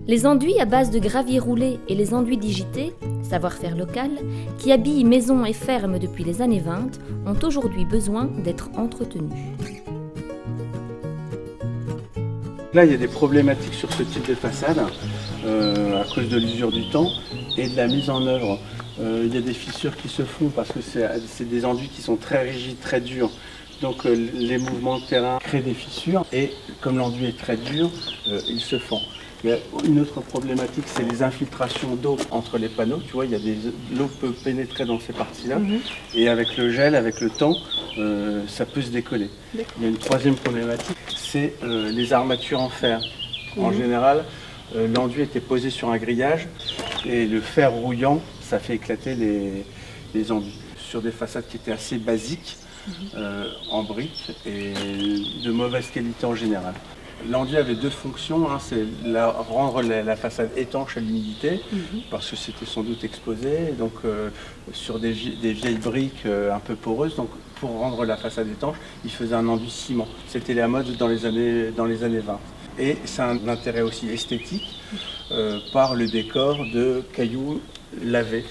Les enduits à base de gravier roulé et les enduits digités, savoir-faire local, qui habillent maisons et fermes depuis les années 20, ont aujourd'hui besoin d'être entretenus. Là, il y a des problématiques sur ce type de façade à cause de l'usure du temps et de la mise en œuvre. Il y a des fissures qui se font parce que c'est des enduits qui sont très rigides, très durs. Donc les mouvements de terrain créent des fissures et comme l'enduit est très dur, il se fend. Il y a une autre problématique, c'est les infiltrations d'eau entre les panneaux. Tu vois, l'eau peut pénétrer dans ces parties-là. Et avec le gel, avec le temps, ça peut se décoller. Il y a une troisième problématique, c'est les armatures en fer. En général, l'enduit était posé sur un grillage et le fer rouillant, ça fait éclater les enduits. Sur des façades qui étaient assez basiques, en briques et de mauvaise qualité en général. L'enduit avait deux fonctions, hein, c'est rendre la façade étanche à l'humidité, parce que c'était sans doute exposé, donc sur des vieilles briques un peu poreuses, donc pour rendre la façade étanche, il faisait un enduit ciment. C'était la mode dans les années 20. Et c'est un intérêt aussi esthétique par le décor de cailloux lavés.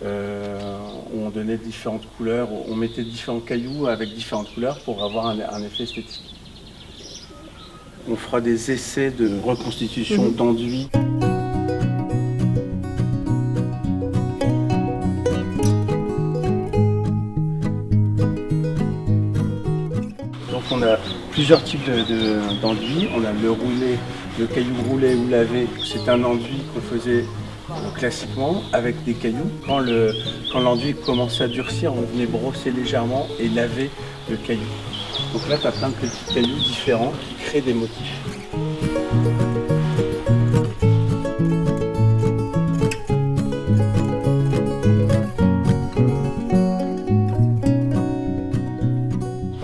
On donnait différentes couleurs, on mettait différents cailloux avec différentes couleurs pour avoir un effet esthétique. On fera des essais de reconstitution d'enduits. Donc on a plusieurs types d'enduits. On a le roulé, le caillou roulé ou lavé. C'est un enduit qu'on faisait classiquement avec des cailloux. Quand l'enduit commençait à durcir, on venait brosser légèrement et laver le caillou. Donc là, tu as plein de petits cailloux différents qui créent des motifs.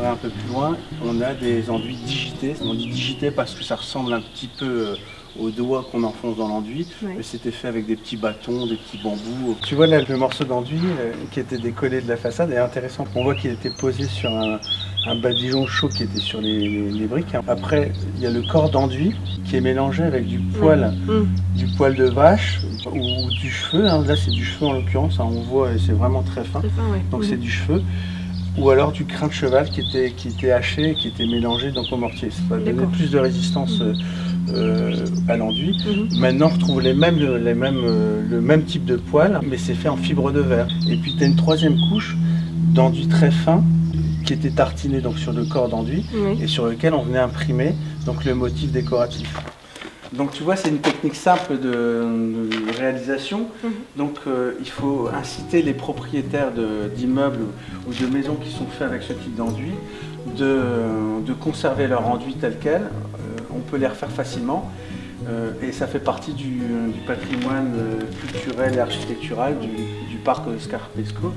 Un peu plus loin, on a des enduits digités. On dit digités parce que ça ressemble un petit peu aux doigts qu'on enfonce dans l'enduit, mais c'était fait avec des petits bâtons, des petits bambous. Tu vois là, le morceau d'enduit qui était décollé de la façade est intéressant. On voit qu'il était posé sur un badigeon chaud qui était sur les briques. Après, il y a le corps d'enduit qui est mélangé avec du poil de vache ou du cheveu. Hein. Là, c'est du cheveu en l'occurrence, hein. On voit, c'est vraiment très fin. Donc c'est du cheveu. Ou alors du crin de cheval qui était haché et qui était mélangé donc au mortier. Ça va donner plus de résistance à l'enduit. Maintenant, on retrouve le même type de poil, mais c'est fait en fibre de verre. Et puis, tu as une troisième couche d'enduit très fin qui était tartiné donc, sur le corps d'enduit et sur lequel on venait imprimer donc, le motif décoratif. Donc tu vois, c'est une technique simple de réalisation. Donc il faut inciter les propriétaires d'immeubles ou de maisons qui sont faits avec ce type d'enduit de conserver leur enduit tel quel. On peut les refaire facilement et ça fait partie du patrimoine culturel et architectural du parc Scarpesco.